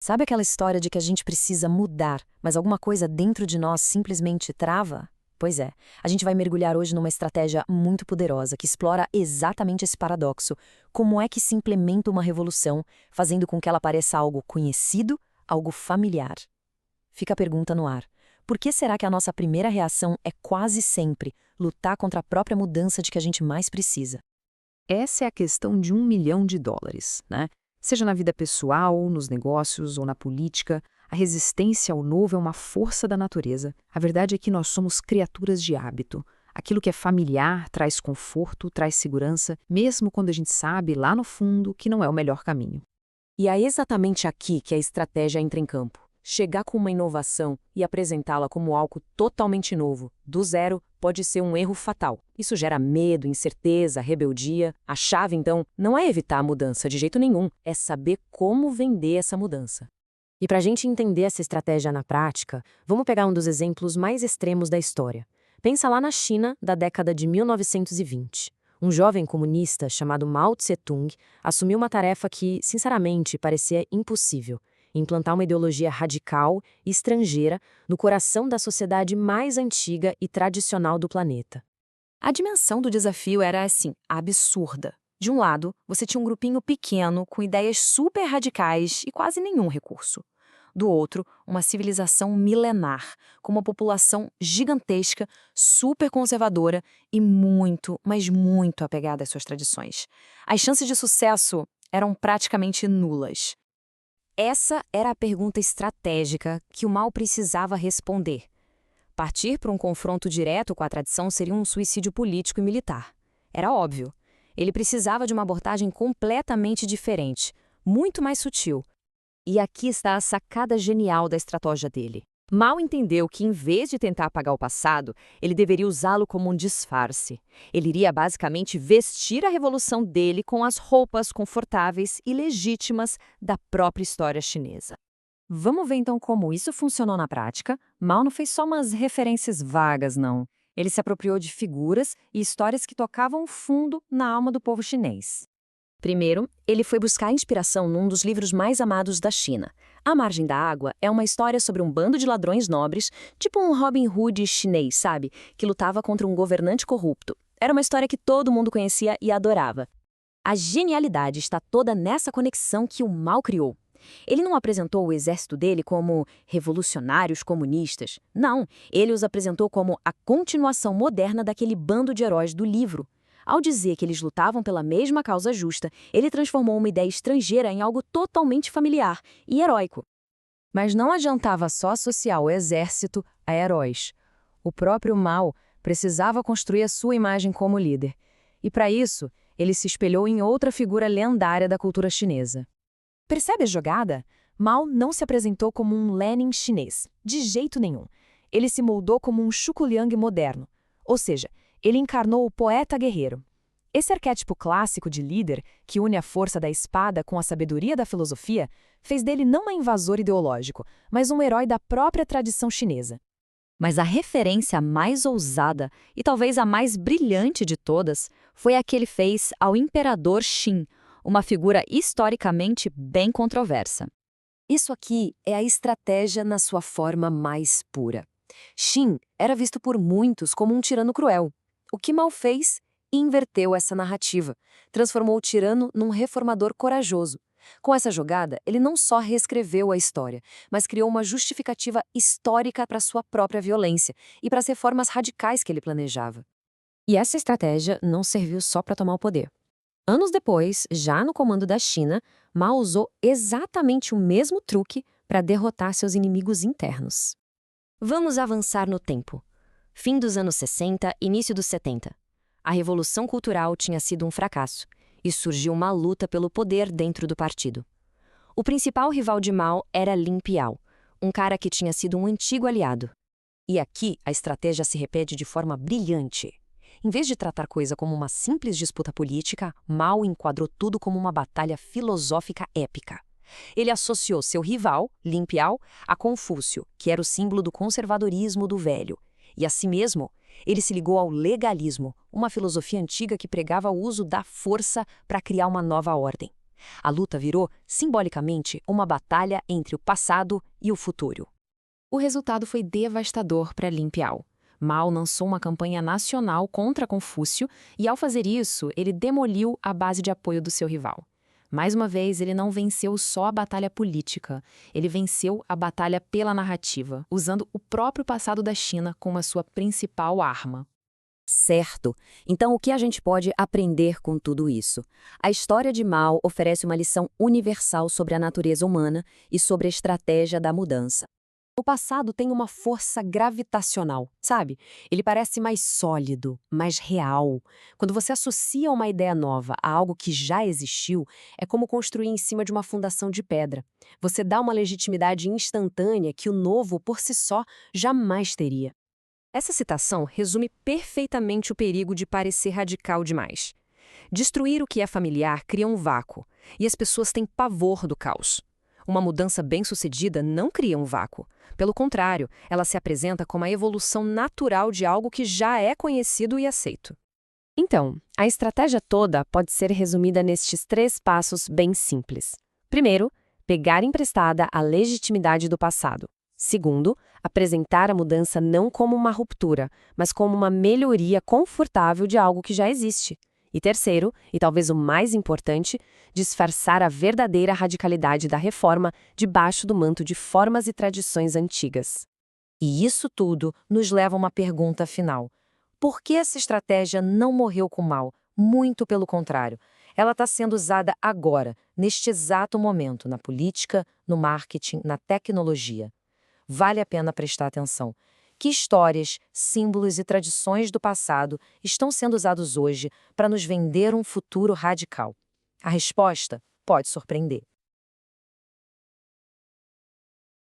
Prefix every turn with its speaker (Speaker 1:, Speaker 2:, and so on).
Speaker 1: Sabe aquela história de que a gente precisa mudar, mas alguma coisa dentro de nós simplesmente trava? Pois é, a gente vai mergulhar hoje numa estratégia muito poderosa que explora exatamente esse paradoxo. Como é que se implementa uma revolução, fazendo com que ela pareça algo conhecido, algo familiar? Fica a pergunta no ar. Por que será que a nossa primeira reação é quase sempre lutar contra a própria mudança de que a gente mais precisa?
Speaker 2: Essa é a questão de US$ 1 milhão, né? Seja na vida pessoal, nos negócios ou na política, a resistência ao novo é uma força da natureza. A verdade é que nós somos criaturas de hábito. Aquilo que é familiar traz conforto, traz segurança, mesmo quando a gente sabe, lá no fundo, que não é o melhor caminho.
Speaker 1: E é exatamente aqui que a estratégia entra em campo. Chegar com uma inovação e apresentá-la como algo totalmente novo, do zero, pode ser um erro fatal. Isso gera medo, incerteza, rebeldia. A chave, então, não é evitar a mudança de jeito nenhum, é saber como vender essa mudança. E para a gente entender essa estratégia na prática, vamos pegar um dos exemplos mais extremos da história. Pensa lá na China, da década de 1920. Um jovem comunista chamado Mao Tse-tung assumiu uma tarefa que, sinceramente, parecia impossível: implantar uma ideologia radical e estrangeira no coração da sociedade mais antiga e tradicional do planeta. A dimensão do desafio era, assim, absurda. De um lado, você tinha um grupinho pequeno com ideias super radicais e quase nenhum recurso. Do outro, uma civilização milenar, com uma população gigantesca, super conservadora e muito, mas muito apegada às suas tradições. As chances de sucesso eram praticamente nulas. Essa era a pergunta estratégica que o Mao precisava responder. Partir para um confronto direto com a tradição seria um suicídio político e militar. Era óbvio. Ele precisava de uma abordagem completamente diferente, muito mais sutil. E aqui está a sacada genial da estratégia dele. Mao entendeu que, em vez de tentar apagar o passado, ele deveria usá-lo como um disfarce. Ele iria basicamente vestir a revolução dele com as roupas confortáveis e legítimas da própria história chinesa. Vamos ver então como isso funcionou na prática. Mao não fez só umas referências vagas, não. Ele se apropriou de figuras e histórias que tocavam fundo na alma do povo chinês. Primeiro, ele foi buscar inspiração num dos livros mais amados da China. A Margem da Água é uma história sobre um bando de ladrões nobres, tipo um Robin Hood chinês, sabe? Que lutava contra um governante corrupto. Era uma história que todo mundo conhecia e adorava. A genialidade está toda nessa conexão que o Mao criou. Ele não apresentou o exército dele como revolucionários comunistas. Não, ele os apresentou como a continuação moderna daquele bando de heróis do livro. Ao dizer que eles lutavam pela mesma causa justa, ele transformou uma ideia estrangeira em algo totalmente familiar e heróico. Mas não adiantava só associar o exército a heróis. O próprio Mao precisava construir a sua imagem como líder. E para isso, ele se espelhou em outra figura lendária da cultura chinesa. Percebe a jogada? Mao não se apresentou como um Lenin chinês, de jeito nenhum. Ele se moldou como um Zhuge Liang moderno. Ou seja, ele encarnou o poeta guerreiro. Esse arquétipo clássico de líder, que une a força da espada com a sabedoria da filosofia, fez dele não um invasor ideológico, mas um herói da própria tradição chinesa. Mas a referência mais ousada, e talvez a mais brilhante de todas, foi a que ele fez ao imperador Qin, uma figura historicamente bem controversa. Isso aqui é a estratégia na sua forma mais pura. Qin era visto por muitos como um tirano cruel. O que Mao fez? Inverteu essa narrativa, transformou o tirano num reformador corajoso. Com essa jogada, ele não só reescreveu a história, mas criou uma justificativa histórica para sua própria violência e para as reformas radicais que ele planejava. E essa estratégia não serviu só para tomar o poder. Anos depois, já no comando da China, Mao usou exatamente o mesmo truque para derrotar seus inimigos internos. Vamos avançar no tempo. Fim dos anos 60, início dos 70. A Revolução Cultural tinha sido um fracasso e surgiu uma luta pelo poder dentro do partido. O principal rival de Mao era Lin Piao, um cara que tinha sido um antigo aliado. E aqui a estratégia se repete de forma brilhante. Em vez de tratar a coisa como uma simples disputa política, Mao enquadrou tudo como uma batalha filosófica épica. Ele associou seu rival, Lin Piao, a Confúcio, que era o símbolo do conservadorismo do velho. E, assim mesmo, ele se ligou ao legalismo, uma filosofia antiga que pregava o uso da força para criar uma nova ordem. A luta virou, simbolicamente, uma batalha entre o passado e o futuro.
Speaker 2: O resultado foi devastador para Lin Piao. Mao lançou uma campanha nacional contra Confúcio e, ao fazer isso, ele demoliu a base de apoio do seu rival. Mais uma vez, ele não venceu só a batalha política, ele venceu a batalha pela narrativa, usando o próprio passado da China como a sua principal arma.
Speaker 1: Certo. Então, o que a gente pode aprender com tudo isso? A história de Mao oferece uma lição universal sobre a natureza humana e sobre a estratégia da mudança. O passado tem uma força gravitacional, sabe? Ele parece mais sólido, mais real. Quando você associa uma ideia nova a algo que já existiu, é como construir em cima de uma fundação de pedra. Você dá uma legitimidade instantânea que o novo, por si só, jamais teria. Essa citação resume perfeitamente o perigo de parecer radical demais. Destruir o que é familiar cria um vácuo, e as pessoas têm pavor do caos. Uma mudança bem-sucedida não cria um vácuo. Pelo contrário, ela se apresenta como a evolução natural de algo que já é conhecido e aceito. Então, a estratégia toda pode ser resumida nestes 3 passos bem simples. Primeiro, pegar emprestada a legitimidade do passado. Segundo, apresentar a mudança não como uma ruptura, mas como uma melhoria confortável de algo que já existe. E terceiro, e talvez o mais importante, disfarçar a verdadeira radicalidade da reforma debaixo do manto de formas e tradições antigas. E isso tudo nos leva a uma pergunta final. Por que essa estratégia não morreu com Mao? Muito pelo contrário. Ela está sendo usada agora, neste exato momento, na política, no marketing, na tecnologia. Vale a pena prestar atenção. Que histórias, símbolos e tradições do passado estão sendo usados hoje para nos vender um futuro radical? A resposta pode surpreender.